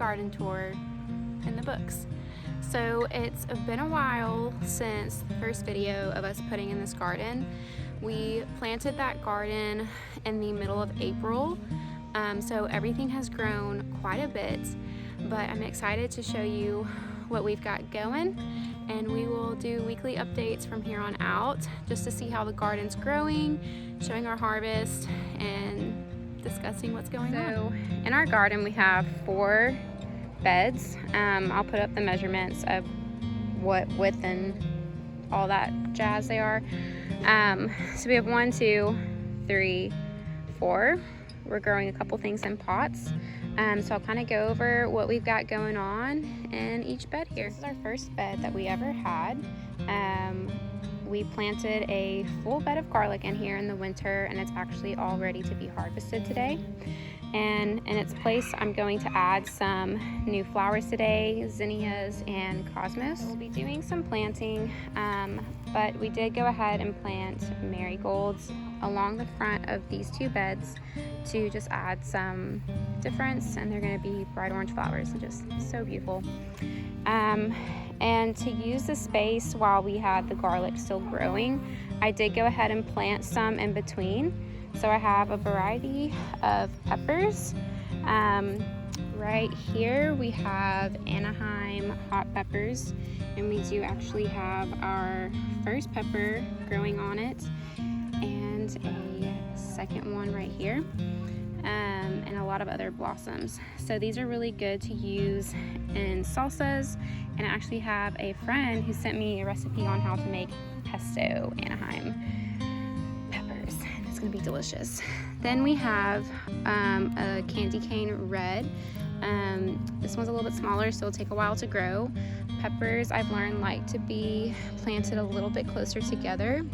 garden tour in the books. So it's been a while since the first video of us putting in this garden. We planted that garden in the middle of April, so everything has grown quite a bit, but I'm excited to show you what we've got going, and we will do weekly updates from here on out just to see how the garden's growing, showing our harvest, and discussing what's going on. So in our garden we have 4 beds. I'll put up the measurements of what width and all that jazz they are. So we have 1, 2, 3, 4. We're growing a couple things in pots. So I'll kind of go over what we've got going on in each bed here. This is our first bed that we ever had. We planted a full bed of garlic in here in the winter, and it's actually all ready to be harvested today. And in its place, I'm going to add some new flowers today, zinnias and cosmos. We'll be doing some planting, but we did go ahead and plant marigolds along the front of these 2 beds to just add some difference, and they're going to be bright orange flowers and just so beautiful. And to use the space while we had the garlic still growing, I did go ahead and plant some in between. So I have a variety of peppers. Right here we have Anaheim hot peppers, and we do actually have our first pepper growing on it and a second one right here, and a lot of other blossoms. So these are really good to use in salsas, and I actually have a friend who sent me a recipe on how to make pesto Anaheim peppers. It's gonna be delicious. Then we have a candy cane red. This one's a little bit smaller, so it'll take a while to grow. Peppers, I've learned, like to be planted a little bit closer together.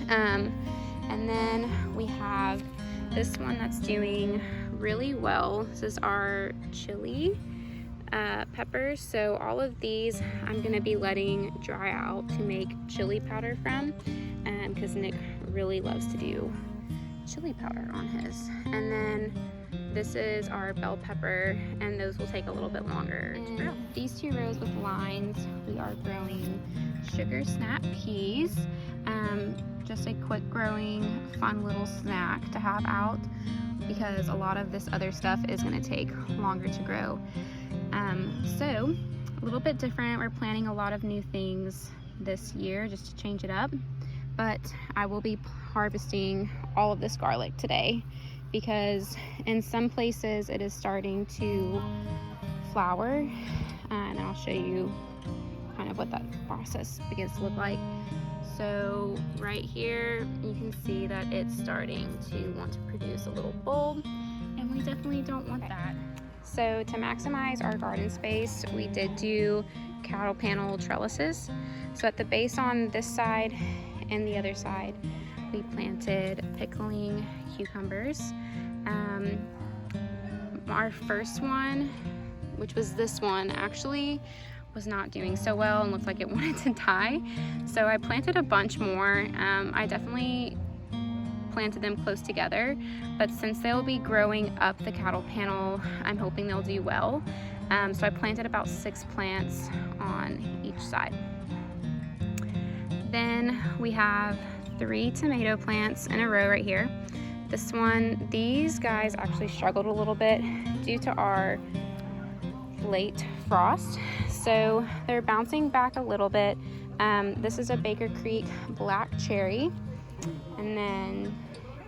And then we have this one that's doing really well. This is our chili peppers. So all of these I'm gonna be letting dry out to make chili powder from, because Nick really loves to do chili powder on his. And then this is our bell pepper, and those will take a little bit longer to grow. These 2 rows with lines, we are growing sugar snap peas. Just a quick growing, fun little snack to have out, because a lot of this other stuff is going to take longer to grow. So a little bit different. We're planting a lot of new things this year just to change it up, but I will be harvesting all of this garlic today, because in some places it is starting to flower, and I'll show you kind of what that process begins to look like. So right here you can see that it's starting to want to produce a little bulb, and we definitely don't want that. So to maximize our garden space, we did do cattle panel trellises. So at the base on this side and the other side, we planted pickling cucumbers. Our first one, which was this one, actually was not doing so well and looked like it wanted to die. So I planted a bunch more. I definitely planted them close together, but since they'll be growing up the cattle panel, I'm hoping they'll do well. So I planted about 6 plants on each side. Then we have 3 tomato plants in a row right here. This one, these guys actually struggled a little bit due to our late frost, so they're bouncing back a little bit. This is a Baker Creek black cherry, and then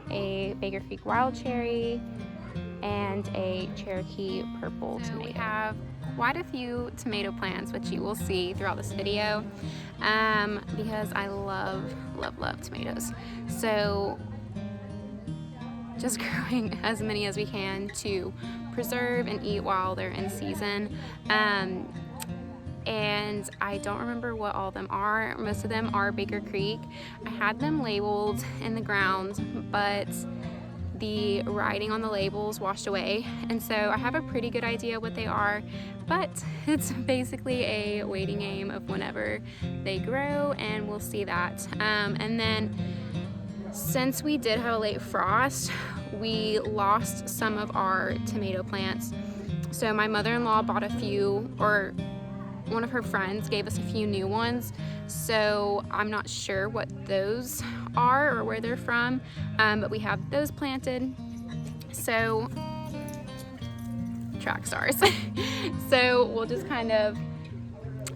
a Baker Creek wild cherry, and a Cherokee purple tomato. We have quite a few tomato plants, which you will see throughout this video, because I love tomatoes. So just growing as many as we can to preserve and eat while they're in season. And I don't remember what all of them are. Most of them are Baker Creek. I had them labeled in the ground, but the writing on the labels washed away, and so I have a pretty good idea what they are, but it's basically a waiting game of whenever they grow, and we'll see that. And then since we did have a late frost, we lost some of our tomato plants. So my mother-in-law bought a few, or one of her friends gave us a few new ones. So I'm not sure what those are or where they're from, but we have those planted. So track stars. So we'll just kind of,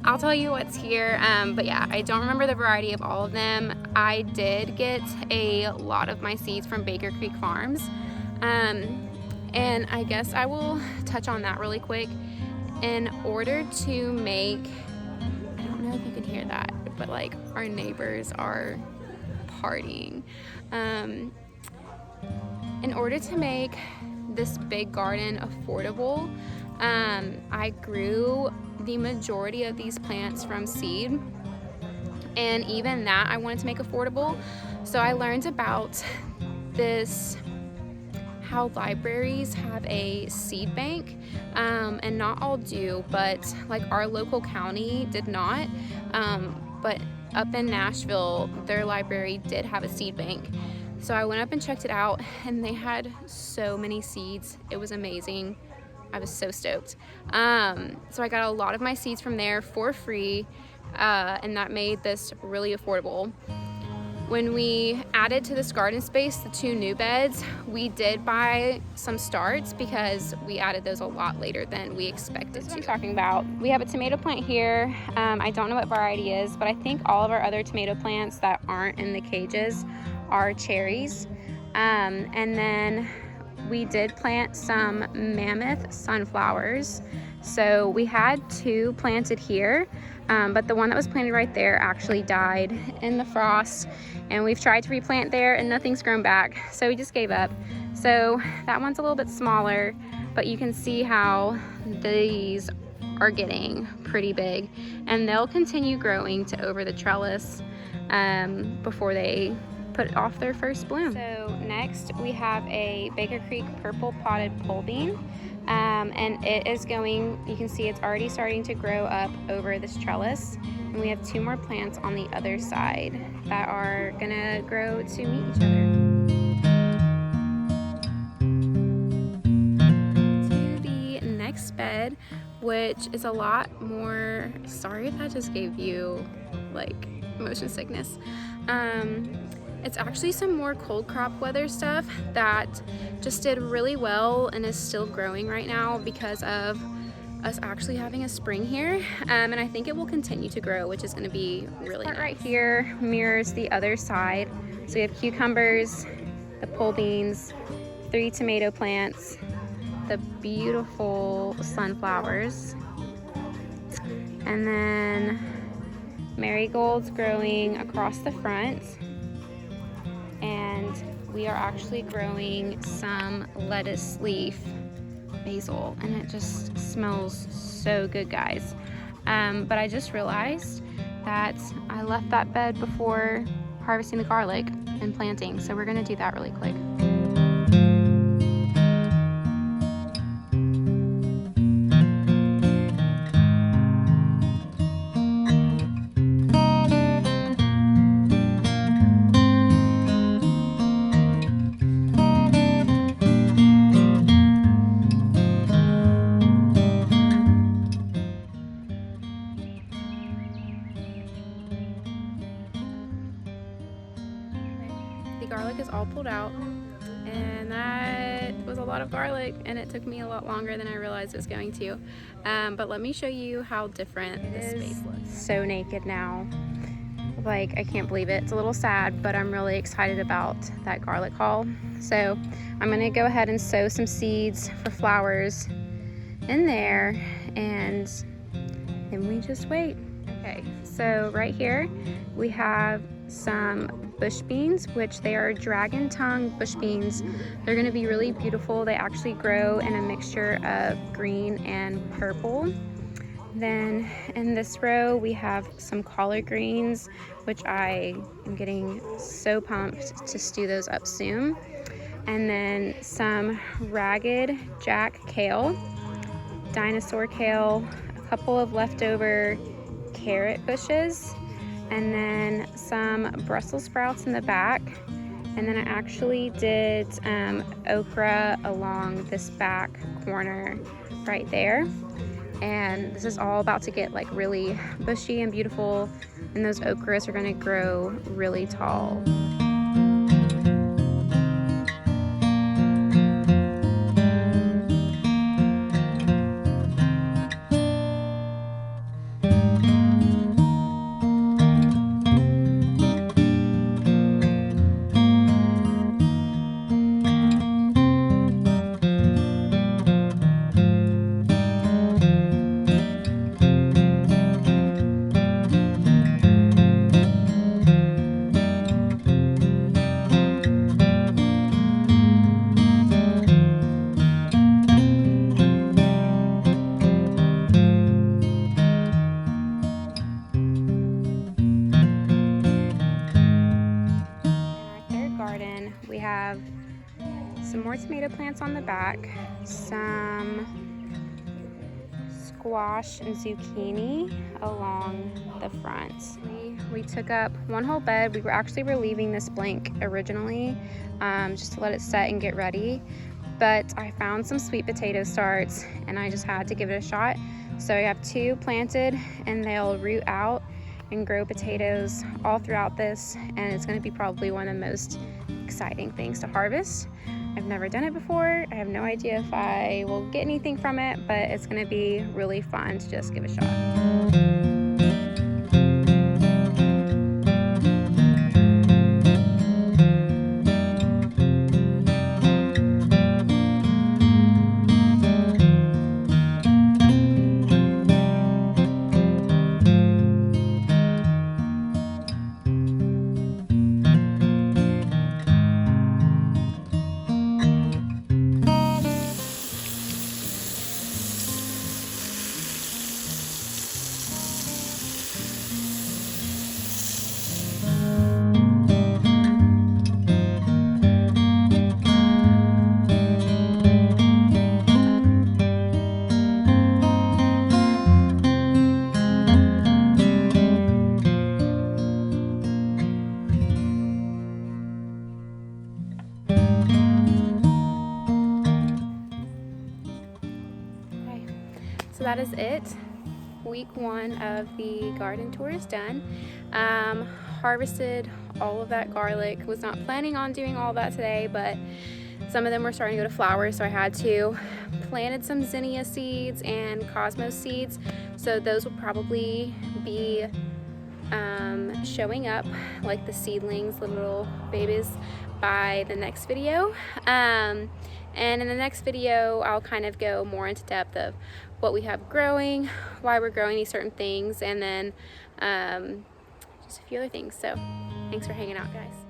I'll tell you what's here, but yeah, I don't remember the variety of all of them. I did get a lot of my seeds from Baker Creek Farms, and I guess I will touch on that really quick. In order to make, I don't know if you can hear that, but like our neighbors are partying. In order to make this big garden affordable, I grew the majority of these plants from seed, and even that I wanted to make affordable. So I learned about this, how libraries have a seed bank, and not all do, but like our local county did not, but up in Nashville their library did have a seed bank. So I went up and checked it out, and they had so many seeds. It was amazing. I was so stoked. So I got a lot of my seeds from there for free, and that made this really affordable. When we added to this garden space the 2 new beds, we did buy some starts because we added those a lot later than we expected to. What I'm talking about. We have a tomato plant here. I don't know what variety is, but I think all of our other tomato plants that aren't in the cages are cherries. And then we did plant some mammoth sunflowers. So we had 2 planted here, but the one that was planted right there actually died in the frost, and we've tried to replant there and nothing's grown back, so we just gave up. So that one's a little bit smaller, but you can see how these are getting pretty big, and they'll continue growing to over the trellis before they put off their first bloom. So next we have a Baker Creek purple potted pole bean, and it is going, you can see it's already starting to grow up over this trellis, and we have 2 more plants on the other side that are gonna grow to meet each other. To the next bed, which is a lot more, sorry if that just gave you like motion sickness. It's actually some more cold crop weather stuff that just did really well and is still growing right now because of us actually having a spring here, and I think it will continue to grow, which is going to be really nice. Right here mirrors the other side. So we have cucumbers, the pole beans, 3 tomato plants, the beautiful sunflowers, and then marigolds growing across the front. And we are actually growing some lettuce leaf basil, and it just smells so good, guys. But I just realized that I left that bed before harvesting the garlic and planting, so we're gonna do that really quick. The garlic is all pulled out, and that was a lot of garlic, and it took me a lot longer than I realized it was going to. But let me show you how different this space looks. So naked now. Like, I can't believe it. It's a little sad, but I'm really excited about that garlic haul. So I'm gonna go ahead and sow some seeds for flowers in there, and then we just wait. Okay, so right here we have some bush beans, which they are dragon tongue bush beans. They're going to be really beautiful. They actually grow in a mixture of green and purple. Then in this row we have some collard greens, which I am getting so pumped to stew those up soon. And then some ragged jack kale, dinosaur kale, a couple of leftover carrot bushes, and then some Brussels sprouts in the back. And then I actually did okra along this back corner right there. And this is all about to get like really bushy and beautiful, and those okras are going to grow really tall. We have some more tomato plants on the back, some squash and zucchini along the front. We took up one whole bed. We were leaving this blank originally, just to let it set and get ready, but I found some sweet potato starts and I just had to give it a shot. So I have 2 planted, and they'll root out and grow potatoes all throughout this, and it's going to be probably one of the most exciting things to harvest. I've never done it before. I have no idea if I will get anything from it, but it's going to be really fun to just give a shot. So that is it. Week 1 of the garden tour is done. Harvested all of that garlic. Was not planning on doing all that today, but some of them were starting to go to flower, so I had to. Planted some zinnia seeds and cosmos seeds, so those will probably be showing up like the seedlings, the little babies, by the next video. And in the next video, I'll kind of go more into depth of what we have growing, why we're growing these certain things, and then just a few other things. So thanks for hanging out, guys.